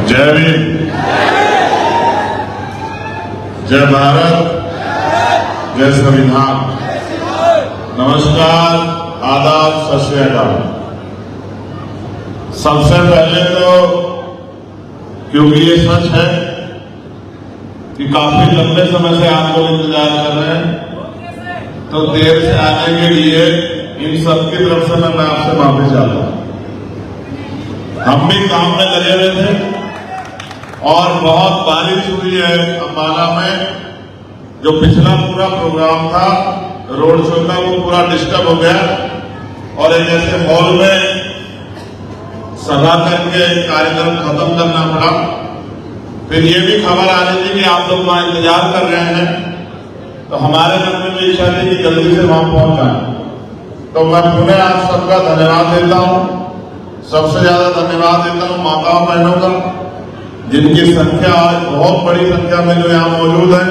जय भीम, जय भारत, जय संविधान। नमस्कार, आदाब, सत श्री अकाल। सबसे पहले तो क्योंकि ये सच है कि काफी लंबे समय से आप लोग इंतजार कर रहे हैं, तो देर से आने के लिए इन सबकी तरफ से मैं आपसे माफी चाहता हूं। हम भी काम में लगे हुए थे और बहुत बारिश हुई है अंबाला में। जो पिछला पूरा प्रोग्राम था रोड शो का, वो पूरा डिस्टर्ब हो गया और एक ऐसे हॉल में सभा करके कार्यक्रम खत्म करना पड़ा। फिर ये भी खबर आ रही थी कि आप लोग वहां इंतजार कर रहे हैं, तो हमारे मन में भी इच्छा थी कि जल्दी से वहां पहुंच जाए। तो मैं पुनः आप सबका धन्यवाद देता हूं। सबसे ज्यादा धन्यवाद देता हूं माताओं बहनों का, जिनकी संख्या आज बहुत बड़ी संख्या में जो यहाँ मौजूद है।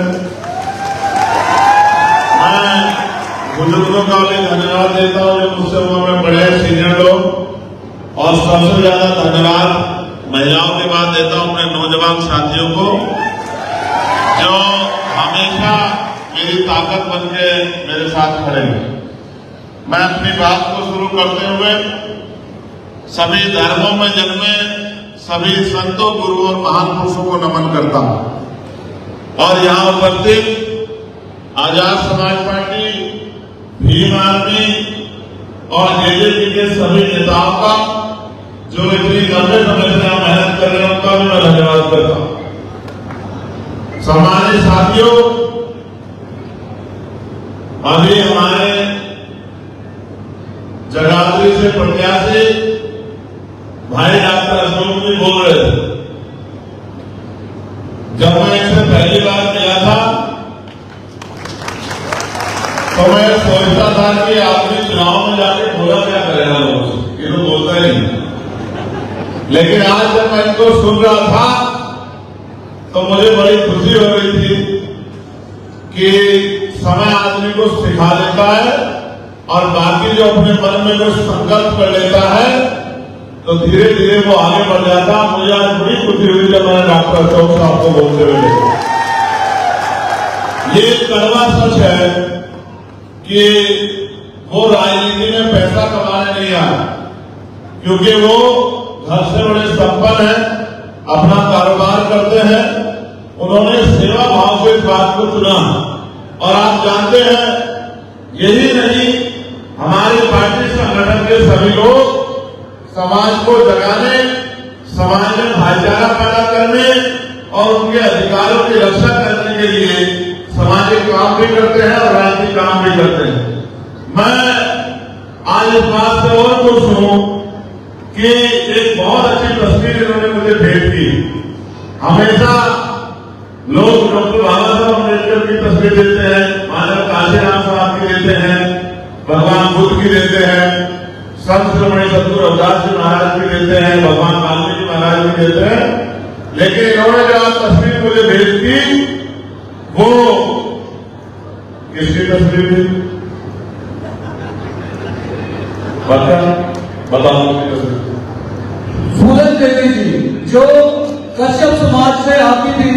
मैं बुजुर्गों का भी धन्यवाद देता हूं जो मुझसे उम्र में बड़े सीनियर लोग, और सबसे ज्यादा धन्यवाद महिलाओं के बाद देता हूं अपने नौजवान साथियों को, जो हमेशा मेरी ताकत बन के मेरे साथ खड़े हैं। मैं अपनी बात को शुरू करते हुए सभी धर्मों में जन्मे सभी संतों, गुरुओं और महान पुरुषों को नमन करता हूं। और यहाँ उपस्थित आजाद समाज पार्टी, भीम आर्मी और जेजेपी के सभी नेताओं का, जो इतनी लंबे समय से मेहनत कर रहे हैं, उनका भी मैं धन्यवाद करता हूं। समाज साथियों, अभी हमारे जगाधरी से प्रत्याशी भाई डॉक्टर अशोक भी बोल रहे थे। जब मैं इनसे पहली बार मिला था तो मैं सोचता था कि आदमी चुनाव में जाके बोला क्या करेगा लोगों से, ये तो बोलता ही नहीं। लेकिन आज जब मैं इनको सुन रहा था तो मुझे बड़ी खुशी हो रही थी कि समय आदमी को सिखा देता है, और बाकी जो अपने मन में जो संकल्प कर लेता है तो धीरे धीरे वो आगे बढ़ जाता। मुझे आज बड़ी खुशी हुई जब मैंने डॉक्टर अशोक साहब को बोलते हुए देखा। ये कड़वा सच है कि वो राजनीति में पैसा कमाने नहीं आए, क्योंकि वो घर से बड़े संपन्न हैं, अपना कारोबार करते हैं। उन्होंने सेवा भाव से इस बात को चुना, और आप जानते हैं यही नहीं, हमारी पार्टी संगठन के सभी लोग समाज को जगाने, समाज में भाईचारा पैदा करने और उनके अधिकारों की रक्षा करने के लिए सामाजिक काम भी करते हैं और राजनीतिक काम भी करते हैं। मैं आज इस बात से और खुश हूं कि एक बहुत अच्छी तस्वीर इन्होंने मुझे भेज दी। हमेशा लोग डॉक्टर बाबा साहब अम्बेडकर की तस्वीर देते हैं, मानव काशीराम साहब की देते हैं, भगवान बुद्ध की देते हैं, संत श्रोमणी सतगुरु रविदास जी महाराज की देते हैं, भगवान वाल्मीकि महाराज की देते हैं। लेकिन इन्होंने जो तस्वीर मुझे भेज दी वो किसकी तस्वीर थी? बताओ। फूलन देवी जी, जो कश्यप समाज से आती थी,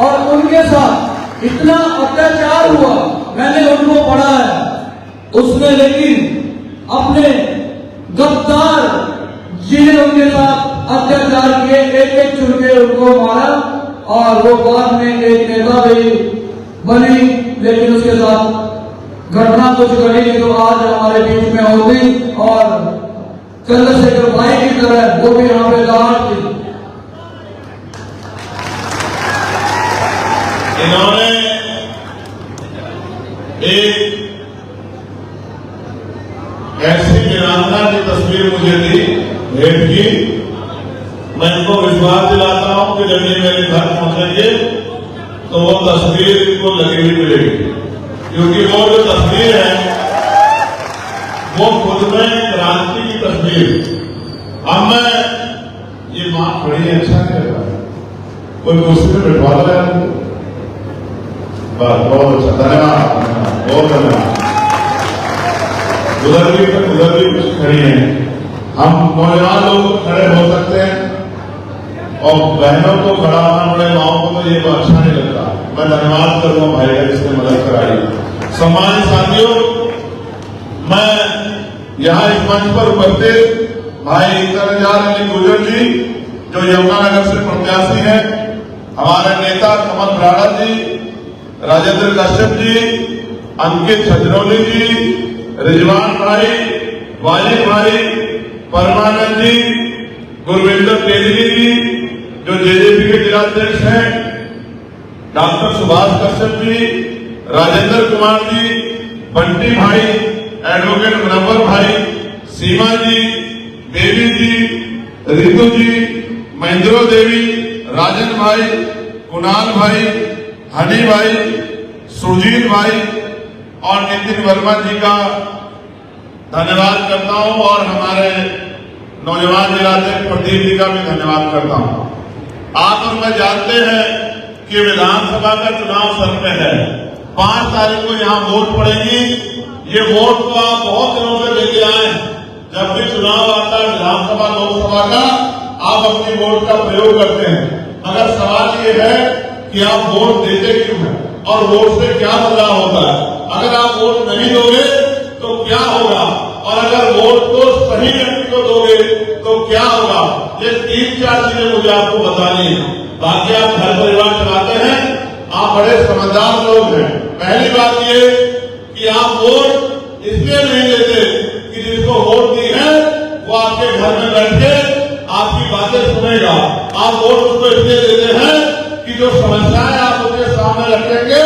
और उनके साथ इतना अत्याचार हुआ, मैंने उनको पढ़ा है उसमें। लेकिन अपने गद्दार जिन्हें उनके साथ अत्याचार किए, एक एक चुन के उनको मारा, और वो बाद में एक नेता भी बनी। लेकिन उसके साथ घटना कुछ घटी जो आज हमारे बीच में होती, और चंद्रशेखर भाई की तरह वो भी यहाँ पे लाट थी। इन्होंने एक ऐसी वीरांगना की तस्वीर मुझे दी, भेंट की। मैं इनको विश्वास दिलाता हूं कि जब ये मेरे घर पहुंचेंगे तो वो तस्वीर इनको लगी हुई मिलेगी, क्योंकि वो जो तस्वीर है वो खुद में क्रांति की तस्वीर। अब मैं ये बात बड़ी अच्छा कर रहा है, कोई कुर्सी पे बैठवा दो यार। बहुत अच्छा, धन्यवाद, बहुत धन्यवाद। उधर भी कुछ खड़ी है, हम नौजवान लोग खड़े हो सकते हैं और बहनों को खड़ा होना पड़े, माओ को तो ये अच्छा नहीं लगता। मैं धन्यवाद करूंगा भाई का जिसने मदद कराई। सम्मानित साथियों, मैं यहाँ इस मंच पर उपस्थित भाई इंतजार अली गुजर जी जो यमुनानगर से प्रत्याशी हैं, हमारे नेता कमल ब्राड़ा जी, राजेंद्र कश्यप जी, अंकित छजरौली जी, रिजवान भाई, वाजिद भाई, परमानंद जी, गुरविंदर तेजगी जी जो जेजेपी के जिलाध्यक्ष हैं, डॉक्टर सुभाष कश्यप जी, राजेंद्र कुमार जी, बंटी भाई, एडवोकेट मुनव्वर भाई, सीमा जी, बेबी जी, रितु जी, महेंद्रो देवी, राजन भाई, कुणाल भाई, हनी भाई, सुजीत भाई और नितिन वर्मा जी का धन्यवाद करता हूं और हमारे नौजवान जिलाध्यक्ष प्रदीप जी का भी धन्यवाद करता हूं। आप और मैं जानते हैं कि विधानसभा का चुनाव सर में है। 5 तारीख को यहाँ वोट पड़ेगी। ये वोट को आप बहुत दिनों से लेके आए हैं। जब भी चुनाव आता है विधानसभा लोकसभा का, आप अपनी वोट का प्रयोग करते हैं। मगर सवाल ये है कि आप वोट देते क्यों हैं और वोट से क्या बदलाव होता है। अगर आप वोट नहीं दोगे तो क्या होगा, और अगर वोट को सही व्यक्ति को दोगे तो क्या होगा, ये 3-4 चीजें मुझे आपको बतानी है। बाकी आप घर परिवार चलाते हैं, आप बड़े समझदार लोग हैं। पहली बात ये कि आप वोट इसलिए नहीं देते कि जिसको वोट दी है वो आपके घर में बैठ के आपकी बातें सुनेगा। आप वोट उसको इसलिए देते हैं कि जो समस्याएं आप उसके सामने रखेंगे,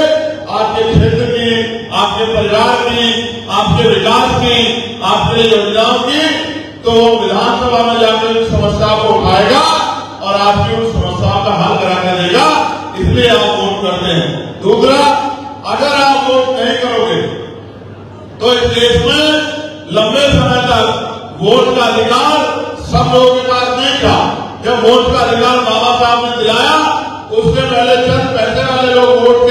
आपके क्षेत्र की, आपके परिवार की, आपके विकास की, आपके योजनाओं की, तो विधानसभा में जाकर उस समस्या को उठाएगा और आपकी उस समस्याओं का हल करा के देगा। इसलिए आप वोट करते हैं। दूसरा, अगर आप वोट नहीं करोगे तो इस देश में लंबे समय तक वोट का अधिकार सब लोगों के पास नहीं था। जब वोट का अधिकार बाबा साहब ने दिलाया, उससे पहले चंद पैसे वाले लोग वोट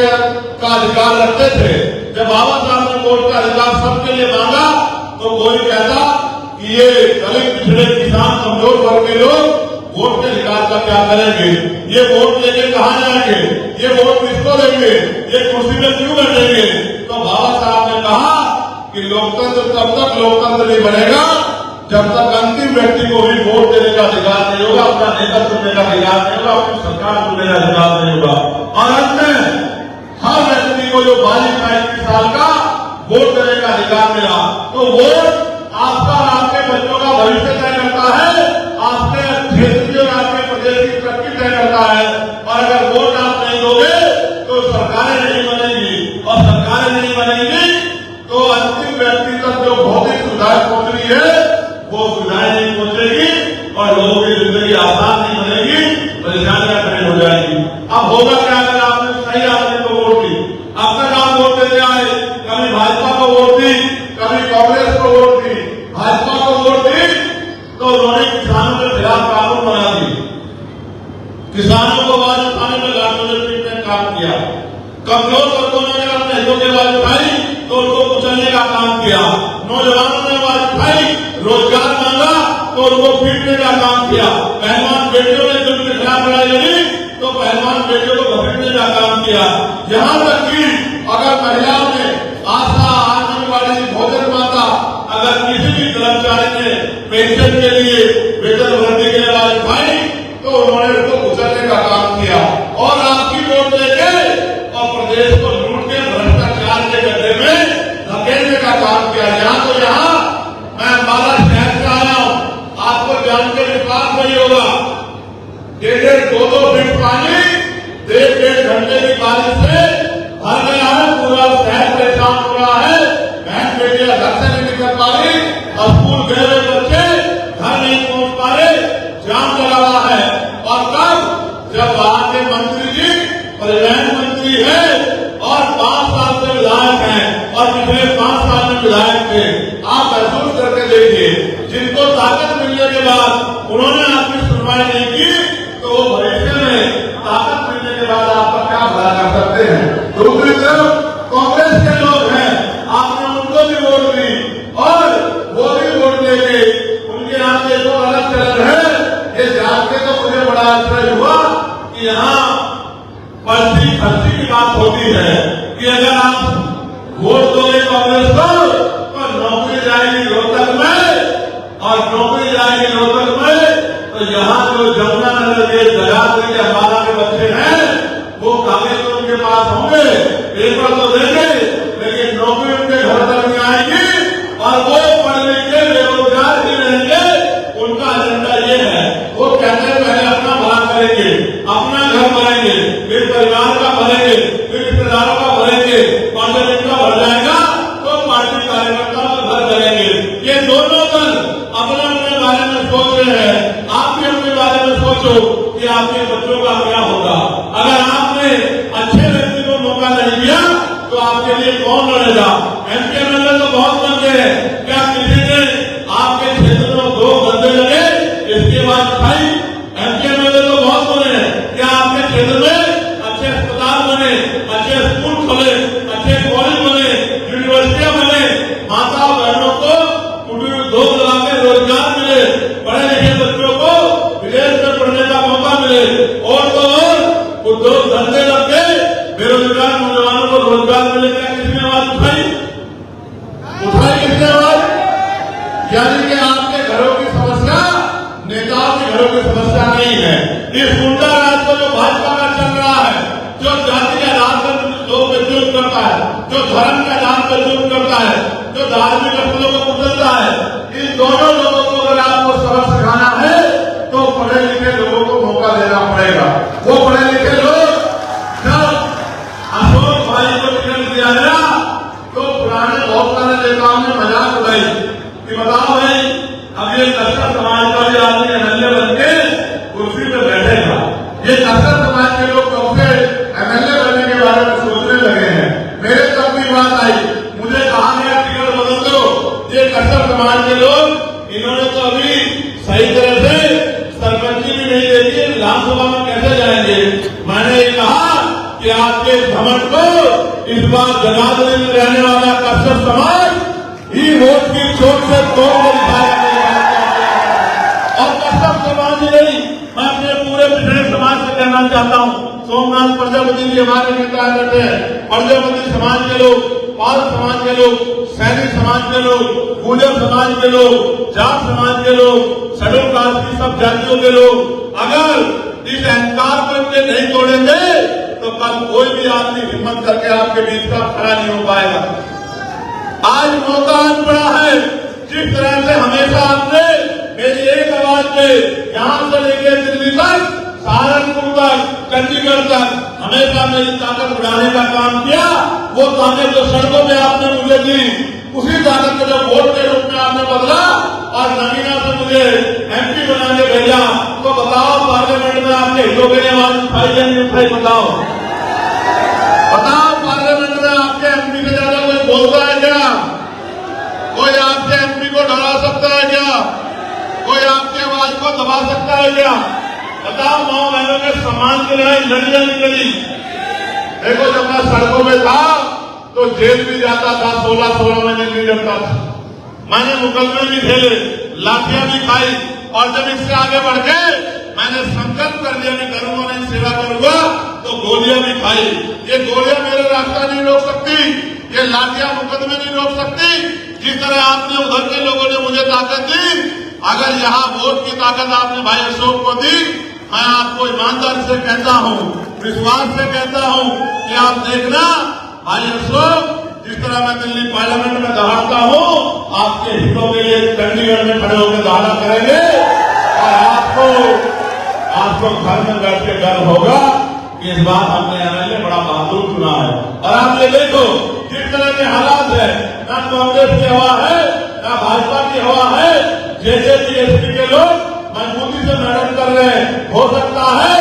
का अधिकार रखते थे। जब बाबा साहब ने वोट का अधिकार सबके लिए मांगा तो कोई कहता कि ये दलित, पिछड़े, किसान, कमजोर वर्ग के लोग वोट के अधिकार का क्या करेंगे, ये वोट लेके कहां जाएंगे, ये वोट किसको देंगे, ये कुर्सी में क्यों बैठेंगे। तो बाबा साहब ने कहा कि लोकतंत्र तब तक लोकतंत्र नहीं बनेगा जब तक अंतिम व्यक्ति को भी वोट देने का अधिकार नहीं होगा, अपना नेता चुनने का अधिकार नहीं होगा, अपनी सरकार चुनने का अधिकार नहीं होगा। और अंत में हर व्यक्ति को जो 22-23 साल का वोट देने का अधिकार मिला, तो वोट आपका और आपके बच्चों का भविष्य तय करता है, आपके क्षेत्र की और आपके प्रदेश की तरक्की तय करता है। और अगर वोट आप नहीं दोगे तो सरकारें नहीं बनेगी, और सरकारें नहीं बनेगी तो अंतिम व्यक्ति तक जो भौतिक सुविधाएं पहुंच रही है वो सुविधाएं नहीं पहुंचेगी और लोगों की जिंदगी आसान नहीं बनेगी, परेशानियां खड़ी हो जाएगी। अब होगा क्या अगर आपने सही आदमी को वोट दी। अब तक आप वोट देते आए, कभी भाजपा को वोट दी, कभी कांग्रेस को वोट दी। भाजपा को वोट दी तो उन्होंने किसानों के खिलाफ कानून बना दी, किसानों को आवाज उठाने में लाखों ने काम किया। कमजोर वर्गों ने अगर अपने हितों की आवाज उठाई तो उनको कुचलने का काम किया। नौजवानों ने आवाज उठाई, रोजगार मांगा तो उनको पीटने का काम किया। पहलवान बेटियों ने जुल्म के खिलाफ लड़ाई लड़ी तो पहलवान बेटियों को घसीटने का काम किया। यहाँ तक कि अगर महिलाओं ने आशा, आंगनबाड़ी, भोजन माता, अगर किसी भी कर्मचारी ने पेंशन के लिए, वेतन वृद्धि के लिए आवाज उठाई तो उन्होंने उसको कुचलने का काम किया। और आपकी वोट लेके और प्रदेश को लूट के भ्रष्टाचार के गड्ढे में धकेलने का काम किया। यहाँ तो यहाँ मैं अम्बाला शहर से आया हूँ, आपको जान के विश्वास नहीं होगा, 1.5-2 फीट पानी 1.5 घंटे की बारिश से भर गया है। पूरा शहर परेशान हो रहा है। बहन बेटियां घर से नहीं निकल पा रही, स्कूल गए हुए बच्चे घर नहीं पहुंच पा रहे, जाम लगा हुआ है। और कब, जब वहां के मंत्री जी परिवहन मंत्री है और 5 साल से विधायक हैं और पिछले 5 साल में विधायक थे। आप महसूस करके देखिए, जिनको ताकत मिलने के बाद उन्होंने आपकी सुनवाई नहीं की तो वो भविष्य में ताकत मिलने के बाद आपका क्या भला कर सकते हैं। दूसरी तरफ कांग्रेस के लोग हैं, आपने उनको भी वोट दी और वो भी वोट लेके उनके यहाँ के जो अलग चलन है, ये जान के तो मुझे बड़ा अच्छा विषय हुआ कि यहाँ पर्ची खर्ची की बात होती है कि अगर आप वोट दोगे कांग्रेस को तो नौकरी जाएगी रोहतक में, और नौकरी जाएगी रोहतक में तो यहाँ जो जमुनानगर के दयाल के हमारा के बच्चे हैं वो कागज तो उनके पास होंगे, पेपर तो देंगे, लेकिन नौकरी उनके घर तक नहीं आएगी और वो पढ़ लिख के बेरोजगार ही रहेंगे। उनका एजेंडा ये है, वो कहते हैं पहले अपना भला करेंगे, अपना घर बनाएंगे, फिर परिवार का भरेंगे, फिर रिश्तेदारों का भरेंगे, और जब इनका भर जाएगा तो पार्टी कार्यकर्ताओं का घर करेंगे। ये दोनों दल अपने अपने बारे में सोच रहे हैं। आप भी अपने बारे में सोचो कि आपके बच्चों का क्या होगा। अगर आपने अच्छे व्यक्ति को मौका नहीं दिया तो आपके लिए कौन लड़ेगा। एमपी एमएलए तो बहुत बन गए हैं, क्या किसी ने आपके क्षेत्र में 2 गंदे लगे इसके बाद भाई एमपी एमएलए तो बहुत बने हैं, क्या आपके क्षेत्र में अच्छे अस्पताल बने, अच्छे स्कूल खोले, अच्छे कॉलेज बने, यूनिवर्सिटियां बने, माता बहनों को कुटीर उद्योग लगाकर रोजगार मिले, पढ़े लिखे बच्चों को विदेश में पढ़ने का मौका मिले, और तो और उद्योग धंधे लग गए, बेरोजगार नौजवानों को रोजगार मिले। क्या किसने आवाज उठाई किसने आवाज? यानी कि आपके घरों की समस्या नेताओं के घरों की समस्या नहीं है। इस गुंडा राज को जो भाजपा का चल रहा है, जो जाति के आधार पर लोग पे जुल्म करता है, जो धर्म के आधार पर जुल्म करता है, जो धार्मिक स्थलों को कुचलता है, इन दोनों लोगों को अगर आपको सबक सिखाना है तो पढ़े लिखे लोगों को मौका देना पड़ेगा। वो पढ़े लिखे लोग जब अशोक भाई को टिकट दिया गया तो पुराने बहुत सारे नेताओं ने मजाक उड़ाई कि बताओ भाई अब ये कस्टर समाज का भी आदमी एमएलए बन के कुर्सी पे बैठेगा। ये कस्टर समाज के लोग कब से एमएलए बनने के बारे में सोचने लगे हैं। मेरे तक भी बात आई, मुझे कहा गया टिकट बदल दो। ये कस्टर समाज के लोग इन्होंने तो अभी सही तरह से सरपंची भी नहीं देखी, विधानसभा में कैसे जाएंगे। मैंने ये कहा कि आपके घमंड को इस बार जगाधरी में रहने वाला कश्यप समाज ही वोट की चोट से तोड़ दिखाएगा। और कश्यप समाज ही नहीं, मैं अपने पूरे पिछड़े समाज से कहना चाहता हूँ। सोमनाथ प्रजापति जी हमारे नेता बैठे हैं, प्रजापति समाज के लोग, पाल समाज के लोग, सैनिक समाज के लोग, गुर्जर समाज के लोग, जाट समाज के लोग, शेड्यूल कास्ट की सब जातियों के लोग अगर इस अहंकार को इनके नहीं तोड़ेंगे तो कल कोई भी आदमी हिम्मत करके आपके बीच का खड़ा नहीं हो पाएगा। आज मौका आज पड़ा है। जिस तरह से हमेशा आपने मेरी एक आवाज पे यहां से लेके दिल्ली तक, सहारनपुर तक, चंडीगढ़ तक हमेशा मेरी ताकत बढ़ाने का काम किया, वो ताकत जो सड़कों में आपने मुझे दी, उसी ताकत को जो वोट के रूप में आपने बदला और नगीना से मुझे एमपी बना के भेजा, तो बताओ पार्लियामेंट में आपके हितों के लिए आवाज उठाई या नहीं उठाई? बताओ पार्लियामेंट में आपके एमपी से ज्यादा कोई बोलता है क्या? कोई आपके एमपी को डरा सकता है क्या? कोई आपकी आवाज को दबा सकता है क्या? बताओ, माओ बहनों के सम्मान के लिए लड़ी या नहीं लड़ी? देखो, जब मैं सड़कों में था तो जेल भी जाता था, 16 महीने नहीं लगता था। मैंने मुकदमे भी खेले, लाठियां भी खाई, और जब इससे आगे बढ़ गए मैंने संकल्प कर लिया कि करूंगा नहीं, सेवा करूंगा, तो गोलियां भी खाई। ये गोलियां मेरा रास्ता नहीं रोक सकती, ये लाठियां मुकदमे नहीं रोक सकती। जिस तरह आपने उधर के लोगों ने मुझे ताकत दी, अगर यहाँ वोट की ताकत आपने भाई अशोक को दी, मैं आपको ईमानदारी से कहता हूँ, विश्वास से कहता हूँ कि आप देखना भाई अशोक, जिस तरह मैं दिल्ली पार्लियामेंट में दहाड़ता हूँ, आपके हितों के लिए चंडीगढ़ में खड़े होकर दहाड़ा करेंगे। और आपको घर में बैठ के गर्व होगा कि इस बार हमने एमएलए बड़ा बहादुर चुना है। और आप ये देखो, जिस तरह के हालात है, ना कांग्रेस की हवा है, ना भाजपा की हवा है, जेजेपी एसपी के लोग मजबूती से मेहनत कर रहे हैं। हो सकता है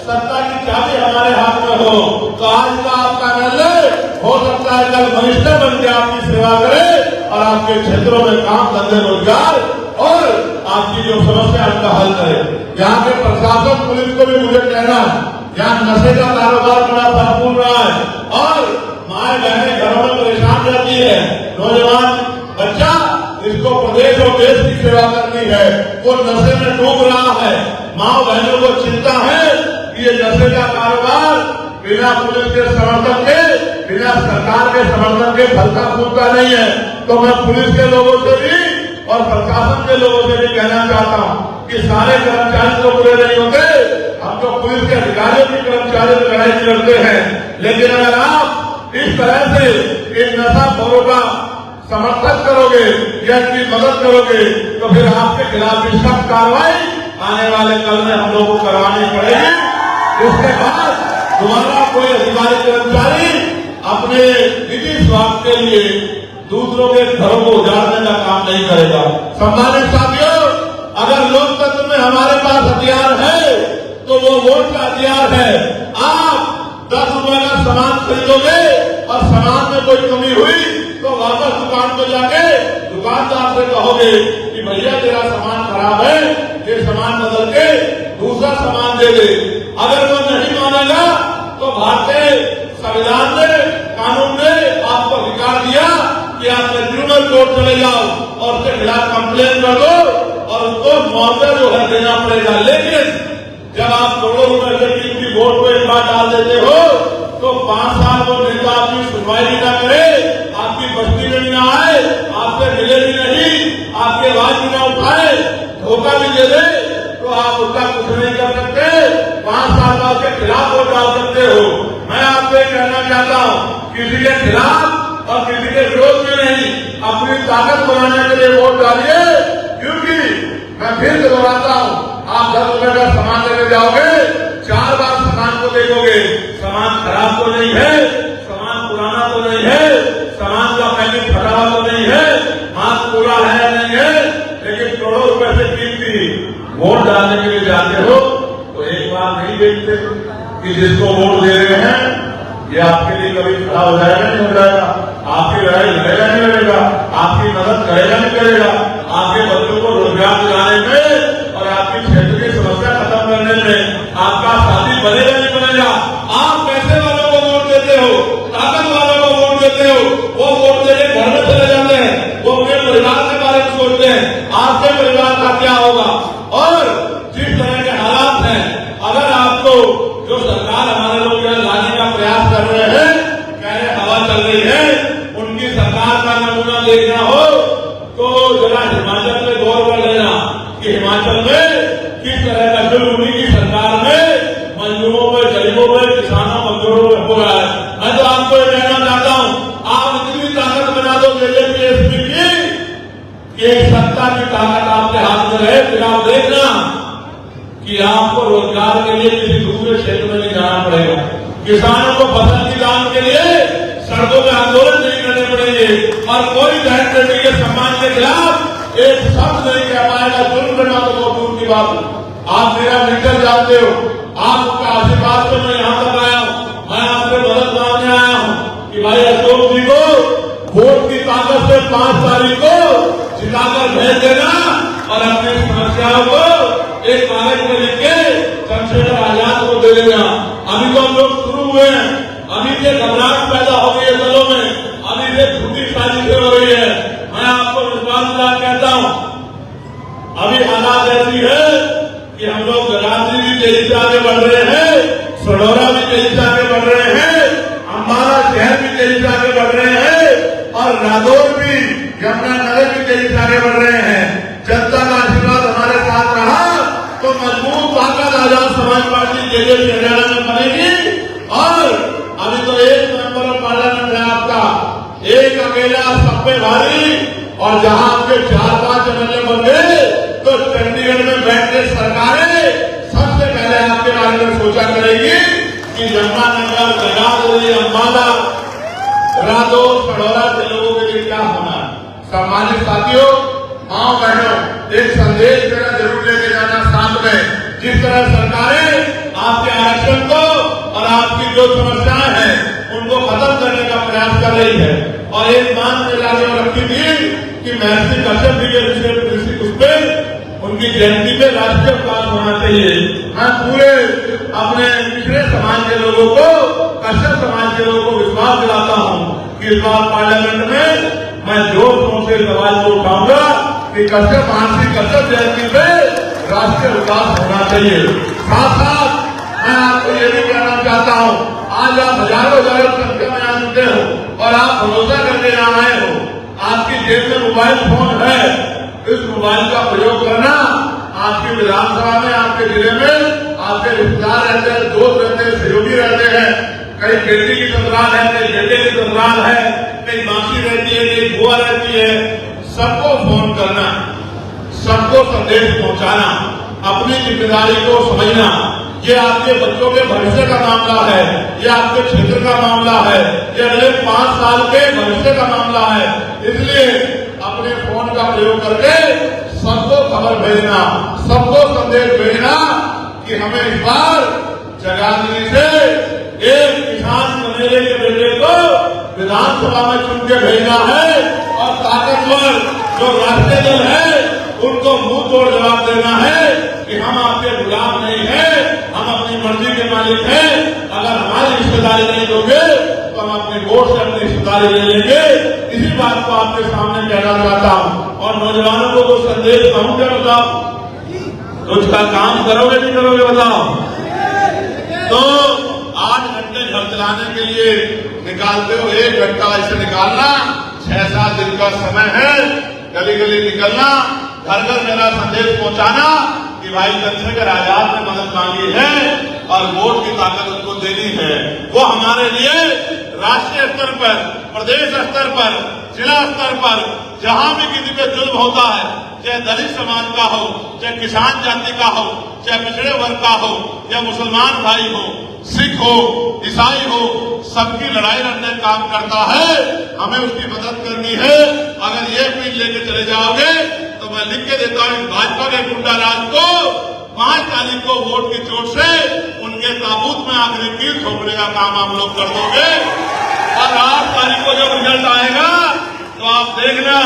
सत्ता की चाबी हमारे हाथ में हो, तो आज का आपका एमएलए हो सकता है कल मिनिस्टर बन के आपकी सेवा करे और आपके क्षेत्रों में काम, धंधे, रोजगार और आपकी जो समस्या है उनका हल करे। यहाँ के प्रशासन, पुलिस को भी मुझे कहना है, यहाँ नशे का कारोबार बड़ा भरपूर रहा है और माए बहनें घरों में परेशान रहती है। नौजवान बच्चा, इसको प्रदेश और देश की सेवा करनी है, वो नशे में डूब रहा है। माँ बहनों को चिंता है कि ये नशे का कारोबार बिना पुलिस के समर्थन के, बिना सरकार के समर्थन के फलता फूलता नहीं है। तो मैं पुलिस के लोगों से भी और प्रशासन के लोगों से भी कहना चाहता हूँ कि सारे कर्मचारी तो बुरे नहीं होते, हम तो पुलिस के अधिकारियों की कर्मचारियों की लड़ाई लड़ते हैं। लेकिन अगर आप इस तरह से इन नशाखोरों का समर्थन करोगे या इनकी मदद करोगे तो फिर आपके खिलाफ भी सख्त कार्रवाई आने वाले कल में हम लोगों को करवानी पड़ेगी। उसके बाद दोबारा कोई अधिकारी कर्मचारी अपने निजी स्वार्थ के लिए दूसरों के घरों को उजाड़ने का काम नहीं करेगा। सम्मानित साथियों, अगर लोकतंत्र में हमारे पास हथियार है तो वो वोट का हथियार है। आप 10 रुपए का सामान खरीदोगे और सामान में कोई कमी हुई तो वापस दुकान पे जाके दुकानदार से कहोगे कि भैया तेरा सामान खराब है, ये सामान बदल के दूसरा सामान दे दे। अगर वो नहीं मानेगा तो भारतीय संविधान ने, कानून ने आपको अधिकार दिया कि आप ट्रिब्यूनल कोर्ट चले जाओ और उसके खिलाफ कंप्लेन कर दो और उसको मुआवजा जो है देना पड़ेगा। लेकिन जब आप करोड़ों रुपए से किसी वोट को एक बार डाल देते हो तो 5 साल वो नेता आपकी सुनवाई भी ना करे, आपकी बस्ती में भी ना आए, आपसे मिले भी नहीं, आपके आवाज भी ना उठाए, धोखा भी दे दे तो आप उसका कुछ नहीं कर सकते। 5 साल बाद के खिलाफ वोट डाल सकते हो। मैं आपसे कहना चाहता हूँ किसी के खिलाफ और किसी के विरोध में नहीं, अपनी ताकत बनाने के लिए वोट डालिए। क्योंकि मैं फिर से दोहराता हूँ, आप 10 रुपए का सामान लेने जाओगे, 4 बार सामान को देखोगे, सामान खराब तो नहीं है, सामान पुराना तो नहीं है, सामान का पैकेट फटा हुआ तो नहीं है, माल पूरा है या नहीं है। लेकिन करोड़ों रुपए से कीमती वोट डालने के लिए जाते हो तो एक बार नहीं देखते कि जिसको वोट दे रहे हैं ये आपके लिए कभी खड़ा हो जाएगा नहीं हो जाएगा, आपकी लड़ाई लड़ेगा नहीं लड़ेगा, आपकी मदद करेगा नहीं करेगा, आपके बच्चों को रोजगार दिलाने में और आपकी क्षेत्र की समस्या खत्म करने में आपका साथी बनेगा नहीं बनेगा। आप पैसे वालों को वोट देते हो, ताकत वालों को वोट देते हो, वो वोट देने घर में चले जाते हैं, वो अपने परिवार के बारे में सोचते हैं आपके परिवार का क्या होगा। और जिस तरह के हालात हैं, अगर आपको जो सरकार हमारे लोग लाने का प्रयास कर रहे हैं, कह रहे हवा चल रही है, उनकी सरकार का नमूना देखना हो तो जरा हिमाचल में गौर कर लेना कि हिमाचल में किस तरह का जुल्म उन्हीं की सरकार में मजदूरों पर, गरीबों पर, किसानों, मजदूरों पर हो रहा है। मैं तो आपको ये कहना चाहता हूँ, आप इतनी ताकत बना दो बीजेपी एसपी की कि सत्ता की ताकत आपके हाथ में रहे, फिर आप देखना कि आपको रोजगार के लिए किसी दूसरे क्षेत्र में नहीं जाना पड़ेगा। किसानों को फसल की दाम के लिए सड़कों में आंदोलन नहीं करने पड़ेंगे और कोई बहन बेटी के सम्मान के खिलाफ एक शब्द नहीं कह पाएगा। जुल्म करना तो बहुत दूर की बात है। आप मेरा मित्र जानते हो, आपका आशीर्वाद से मैं यहाँ तक आया हूँ। मैं आपसे मदद मांगने आया हूँ कि भाई अशोक जी को वोट की ताकत से 5 तारीख को जिताकर भेज देना और अपनी समस्याओं को एक कागज में लिख के चंद्रशेखर आजाद को दे देना। अभी तो हम लोग शुरू हुए हैं, अभी से घबराहट पैदा हो गई है दलों में, अभी से झूठी साजिशें हो रही है। मैं आपको विश्वास दिला कहता हूँ, अभी हालात ऐसी है कि हम लोग रात्रि भी तेजी से आगे बढ़ रहे हैं, सडौरा भी तेजी से आगे बढ़ रहे हैं, अम्बाला शहर भी तेजी से आगे बढ़ रहे हैं और रादौर भी, यमुनानगर भी तेजी से आगे बढ़ रहे हैं। जनता का आशीर्वाद हमारे साथ रहा तो मजबूत ताकत आजाद समाज पार्टी जेजेपी हरियाणा में बनेगी। और अभी तो 1 नवंबर में पार्लियामेंट है आपका, एक अकेला सब पे भारी, और जहां आपके 4-5 एमएलए बन गए तो चंडीगढ़ में बैठ के सरकारें सबसे पहले आपके बारे में सोचा करेगी कि यमुनानगर, जगाधरी, अम्बाला, रादौर, सडौरा के लोगों के लिए क्या होना है। सम्मानित साथियों, माँ बहनों, एक संदेश मेरा जरूर लेके जाना साथ में। जिस तरह सरकारें आपके आरक्षण को और आपकी जो समस्याएं हैं उनको खत्म करने का प्रयास कर रही है, और एक मांग मेरे आगे रखी थी कि महर्षि कश्यप जी के उसपे उनकी जयंती पे राष्ट्रीय अवकाश होना चाहिए। मैं पूरे अपने पिछड़े समाज के लोगों को, कश्यप समाज के लोगों को विश्वास दिलाता हूँ कि इस बार पार्लियामेंट में मैं जोर शोर से आवाज को उठाऊंगा कि कश्यप, महर्षि कश्यप जयंती पे राष्ट्रीय विकास होना चाहिए। साथ साथ मैं आपको ये भी कहना चाहता हूँ, आज आप हजारों संख्या में यहाँ जुटे हो और आप भरोसा करके यहाँ आए हो। आपकी जेब में मोबाइल फोन है, इस मोबाइल का प्रयोग करना। आपकी विधानसभा में, आपके जिले में आपके रिश्तेदार रहते हैं, दोस्त रहते हैं, सहयोगी रहते हैं, कहीं बेटी की ससुराल है, कहीं बेटे की ससुराल है, कहीं मासी रहती है, कहीं बुआ रहती है। सबको फोन करना, सबको संदेश पहुंचाना, अपनी जिम्मेदारी को समझना। ये आपके बच्चों के भविष्य का मामला है, ये आपके क्षेत्र का मामला है, ये अगले 5 साल के भविष्य का मामला है। इसलिए अपने फोन का प्रयोग करके सबको खबर भेजना, सबको संदेश भेजना कि हमें इस बार जगाधरी से एक किसान बनेले के बेटे को विधानसभा में चुन के भेजना है और ताकतवर जो राष्ट्रीय दल है उनको मुंह तोड़ जवाब देना है कि हम आपके गुलाम नहीं है, हम अपनी मर्जी के मालिक हैं। अगर हमारी हिस्सेदारी नहीं दोगे तो हम अपने वोट से अपनी हिस्सेदारी ले लेंगे। इसी बात को आपके सामने कहना चाहता हूँ और नौजवानों को तो संदेश कहूंगा, बताओ तो उसका काम करोगे नहीं करोगे बताओ। तो 8 घंटे घर चलाने के लिए निकालते हो, 1 घंटा ऐसे निकालना, 6-7 दिन का समय है, गली गली निकलना, घर घर मेरा संदेश पहुंचाना कि भाई चंद्रशेखर आजाद ने मदद मांगी है और वोट की ताकत उनको देनी है। वो हमारे लिए राष्ट्रीय स्तर पर, प्रदेश स्तर पर, जिला स्तर पर जहां भी किसी पे जुल्म होता है, चाहे दलित समाज का हो, चाहे किसान जाति का हो, चाहे पिछड़े वर्ग का हो, या मुसलमान भाई हो, सिख हो, ईसाई हो, सबकी लड़ाई लड़ने का काम करता है। हमें उसकी मदद करनी है। अगर ये अपील लेके चले जाओगे तो मैं लिख के देता हूँ भाजपा के गुंडा राज को 5 तारीख को वोट की चोट से उनके ताबूत में आखिरी कील ठोकने का काम आप लोग कर दोगे। और 8 तारीख को जब रिजल्ट आएगा तो आप देखना,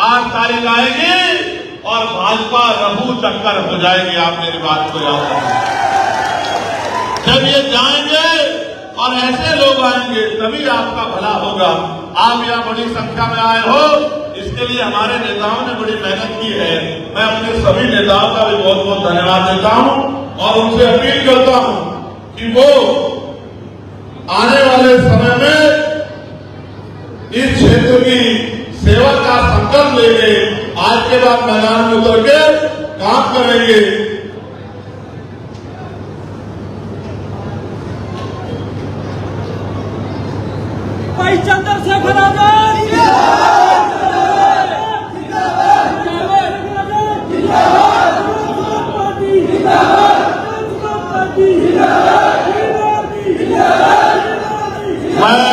8 तारीख आएगी और भाजपा रफू चक्कर हो जाएगी। आप मेरी बात को याद रखें। जब ये जाएंगे और ऐसे लोग आएंगे तभी आपका भला होगा। आप यहाँ बड़ी संख्या में आए हो, इसके लिए हमारे नेताओं ने बड़ी मेहनत की है। मैं अपने सभी नेताओं का भी बहुत बहुत धन्यवाद देता हूँ और उनसे अपील करता हूँ कि वो आने वाले समय में इस क्षेत्र की सेवा का संकल्प लेंगे, आज के बाद मैदान में उतर के काम करेंगे। भाई चंद्रशेखर आजाद मैं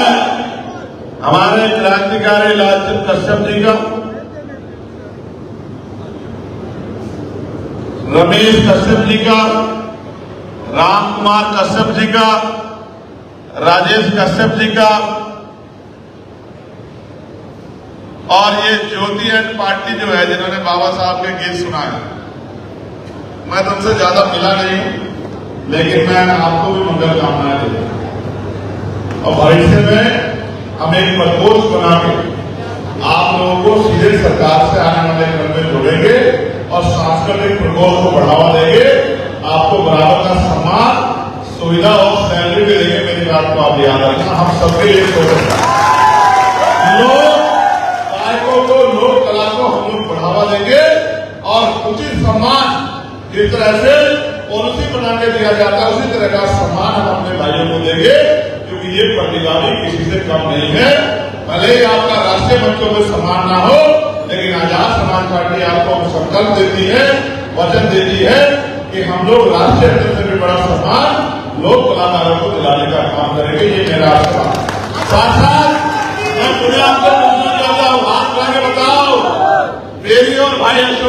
हमारे क्रांतिकारी लालचंद कश्यप जी का, रमेश कश्यप जी का, राम कुमार कश्यप जी का, राजेश कश्यप जी का और ये ज्योति एंड पार्टी जो है जिन्होंने बाबा साहब के गीत सुनाए। मैं तुमसे ज्यादा मिला नहीं हूं, लेकिन मैं आपको भी मंगल कामनाएं देता हूं और भविष्य में हम एक प्रकोष्ठ बना के आप लोगों को सीधे सरकार से आने वाले क्रम में जोड़ेंगे और सांस्कृतिक प्रकोष्ठ को बढ़ावा देंगे। आपको बराबर का सम्मान, सुविधा और सैलरी भी देंगे। मेरी बात को आप याद रखना। हम सबके लिए लोग गायकों को, लोक कला को हम लोग बढ़ावा देंगे और उचित सम्मान जिस तरह से पॉलिसी बना के दिया जाता है उसी तरह का सम्मान हम अपने भाइयों को देंगे, क्योंकि ये प्रतिभागी किसी से कम नहीं है। भले ही आपका राष्ट्रीय मंचों में सम्मान ना हो, लेकिन आजाद समाज पार्टी आपको संकल्प देती है, वचन देती है कि हम लोग राष्ट्रीय स्तर से भी बड़ा सम्मान लोक कलाकारों को दिलाने का काम करेंगे। ये मेरा आशीर्वाद। साथ साथ मैं पूरे आपको पूछना चाहता हूँ, हाथ लगा के बताओ, मेरी और भाई